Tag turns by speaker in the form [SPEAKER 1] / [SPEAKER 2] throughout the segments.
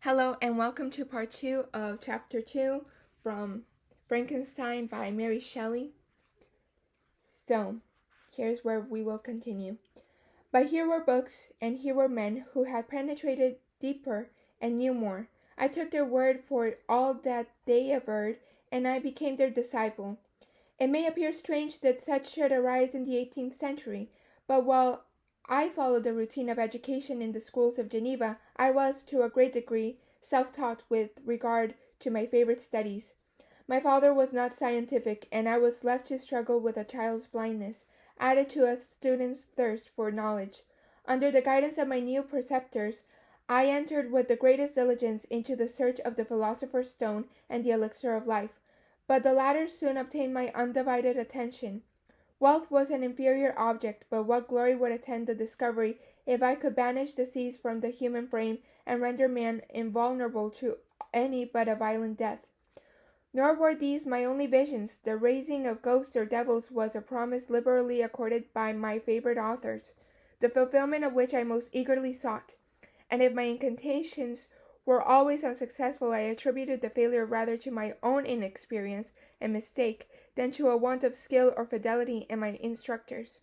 [SPEAKER 1] Hello and welcome to part 2 of chapter 2 from Frankenstein by Mary Shelley. So, here's where we will continue. But here were books, and here were men who had penetrated deeper and knew more. I took their word for all that they averred, and I became their disciple. It may appear strange that such should arise in the 18th century, but while I followed the routine of education in the schools of Geneva, I was, to a great degree, self-taught with regard to my favorite studies. My father was not scientific, and I was left to struggle with a child's blindness, added to a student's thirst for knowledge. Under the guidance of my new preceptors, I entered with the greatest diligence into the search of the philosopher's stone and the elixir of life, but the latter soon obtained my undivided attention. Wealth was an inferior object, but what glory would attend the discovery if I could banish disease from the human frame and render man invulnerable to any but a violent death. Nor were these my only visions. The raising of ghosts or devils was a promise liberally accorded by my favorite authors, the fulfillment of which I most eagerly sought. And if my incantations were always unsuccessful, I attributed the failure rather to my own inexperience and mistake than to a want of skill or fidelity in my instructors.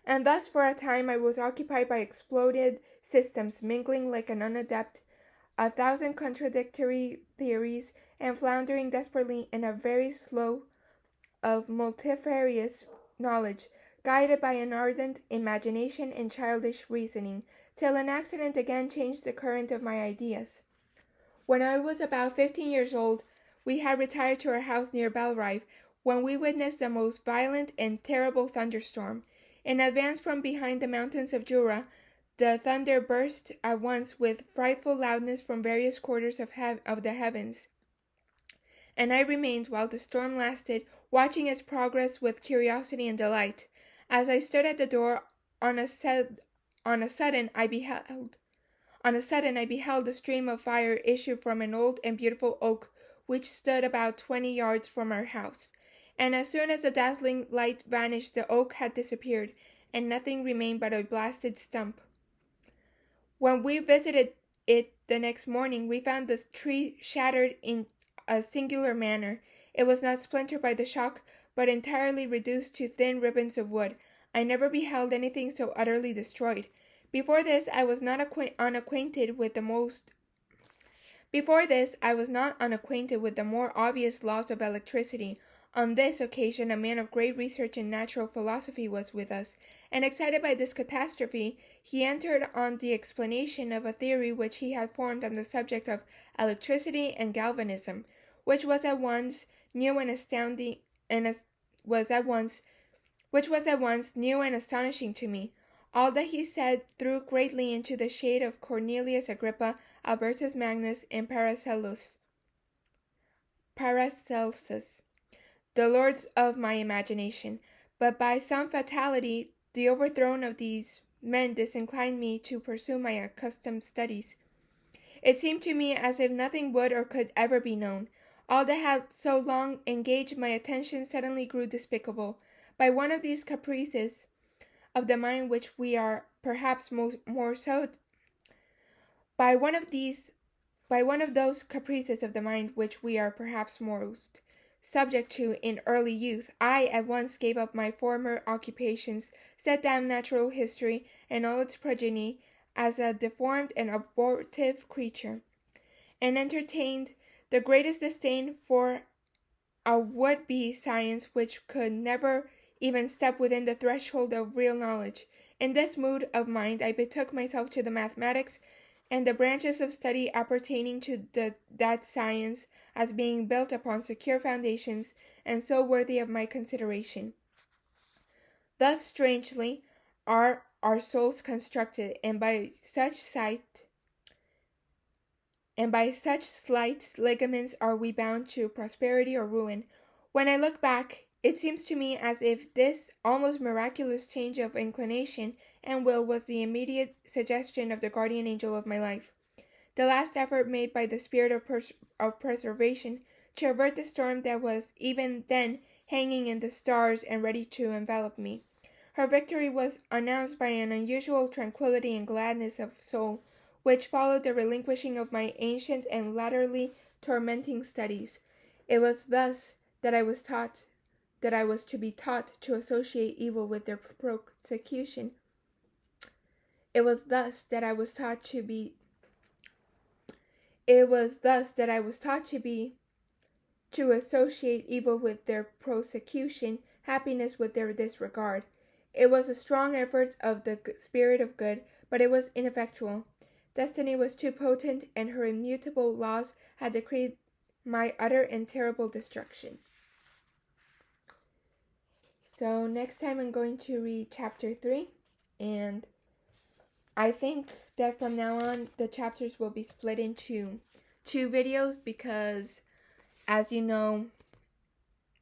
[SPEAKER 1] And thus for a time I was occupied by exploded systems, mingling like an unadept 1,000 contradictory theories, and floundering desperately in a very slough of multifarious knowledge, guided by an ardent imagination and childish reasoning, till an accident again changed the current of my ideas. When I was about 15 years old, we had retired to our house near Belrive, when we witnessed the most violent and terrible thunderstorm. In advance from behind the mountains of Jura, the thunder burst at once with frightful loudness from various quarters of the heavens, and I remained, while the storm lasted, watching its progress with curiosity and delight. As I stood at the door, on a sudden I beheld a stream of fire issue from an old and beautiful oak which stood about 20 yards from our house, and as soon as the dazzling light vanished, the oak had disappeared, and nothing remained but a blasted stump. When we visited it the next morning, we found the tree shattered in a singular manner. It was not splintered by the shock, but entirely reduced to thin ribbons of wood. I never beheld anything so utterly destroyed. Before this, I was not unacquainted with the more obvious laws of electricity. On this occasion, a man of great research in natural philosophy was with us, and excited by this catastrophe, he entered on the explanation of a theory which he had formed on the subject of electricity and galvanism, which was at once new and astonishing to me. All that he said threw greatly into the shade of Cornelius Agrippa, Albertus Magnus, and Paracelsus, the lords of my imagination, but by some fatality the overthrow of these men disinclined me to pursue my accustomed studies. It seemed to me as if nothing would or could ever be known. All that had so long engaged my attention suddenly grew despicable. By one of these caprices of the mind which we are perhaps most subject to in early youth, I at once gave up my former occupations, set down natural history and all its progeny as a deformed and abortive creature, and entertained the greatest disdain for a would-be science which could never even step within the threshold of real knowledge. In this mood of mind I betook myself to the mathematics and the branches of study appertaining to that science, as being built upon secure foundations and so worthy of my consideration. Thus strangely are our souls constructed, and by such slight ligaments are we bound to prosperity or ruin. When I look back, it seems to me as if this almost miraculous change of inclination and will was the immediate suggestion of the guardian angel of my life, the last effort made by the spirit of preservation to avert the storm that was even then hanging in the stars and ready to envelop me. Her victory was announced by an unusual tranquillity and gladness of soul, which followed the relinquishing of my ancient and latterly tormenting studies. It was thus that I was to be taught to associate evil with their prosecution. It was thus that I was taught to associate evil with their prosecution, happiness with their disregard. It was a strong effort of the spirit of good, but it was ineffectual. Destiny was too potent, and her immutable laws had decreed my utter and terrible destruction. So next time I'm going to read chapter 3, and I think that from now on the chapters will be split into 2 videos because, as you know,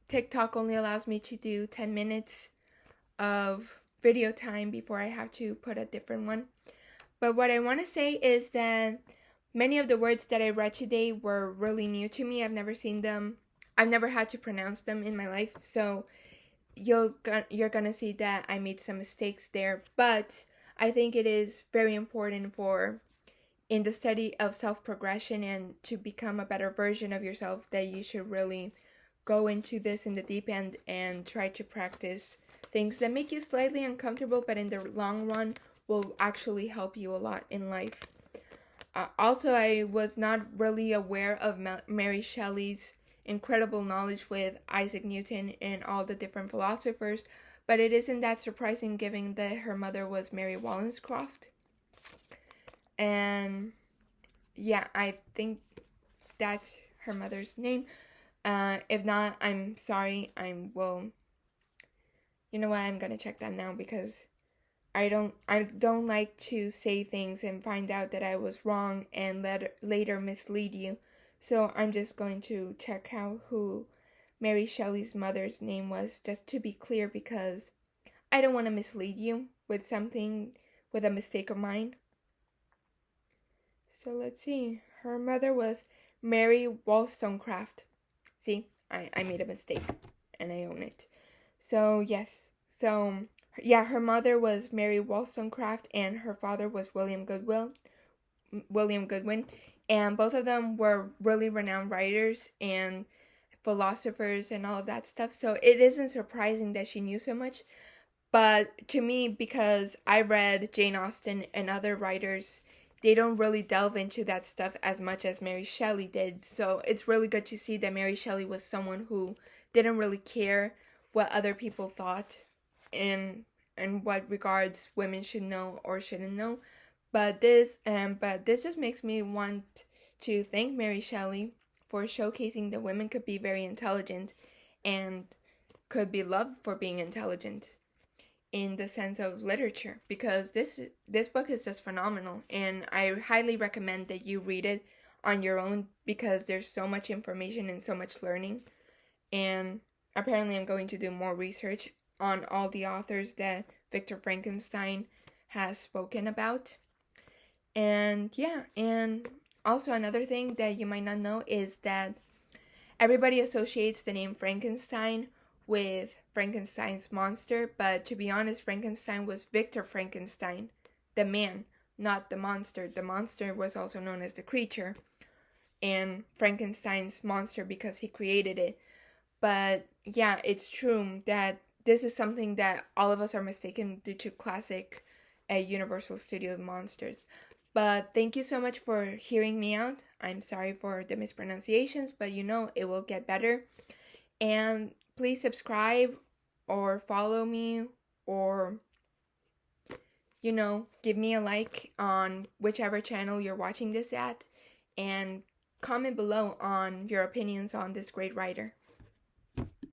[SPEAKER 1] TikTok only allows me to do 10 minutes of video time before I have to put a different one. But what I want to say is that many of the words that I read today were really new to me. I've never seen them. I've never had to pronounce them in my life. So you're gonna see that I made some mistakes there. But I think it is very important in the study of self-progression and to become a better version of yourself, that you should really go into this in the deep end and try to practice things that make you slightly uncomfortable, but in the long run will actually help you a lot in life. Also, I was not really aware of Mary Shelley's incredible knowledge with Isaac Newton and all the different philosophers, but it isn't that surprising given that her mother was Mary Wollstonecraft. And yeah, I think that's her mother's name. If not, I'm sorry. You know what? I'm gonna check that now because I don't like to say things and find out that I was wrong and later mislead you. So I'm just going to check out who Mary Shelley's mother's name was, just to be clear, because I don't want to mislead you with a mistake of mine. So let's see. Her mother was Mary Wollstonecraft. See, I made a mistake and I own it. So yes. So yeah, her mother was Mary Wollstonecraft and her father was William Goodwin. And both of them were really renowned writers and philosophers and all of that stuff. So it isn't surprising that she knew so much. But to me, because I read Jane Austen and other writers, they don't really delve into that stuff as much as Mary Shelley did. So it's really good to see that Mary Shelley was someone who didn't really care what other people thought in what regards women should know or shouldn't know. But this just makes me want to thank Mary Shelley for showcasing that women could be very intelligent and could be loved for being intelligent in the sense of literature, because this book is just phenomenal, and I highly recommend that you read it on your own because there's so much information and so much learning. And apparently I'm going to do more research on all the authors that Victor Frankenstein has spoken about. And yeah, and also another thing that you might not know is that everybody associates the name Frankenstein with Frankenstein's monster, but to be honest, Frankenstein was Victor Frankenstein, the man, not the monster. The monster was also known as the creature, and Frankenstein's monster because he created it. But yeah, it's true that this is something that all of us are mistaken due to classic Universal Studio monsters. But thank you so much for hearing me out. I'm sorry for the mispronunciations, but it will get better. And please subscribe or follow me or, give me a like on whichever channel you're watching this at. And comment below on your opinions on this great writer.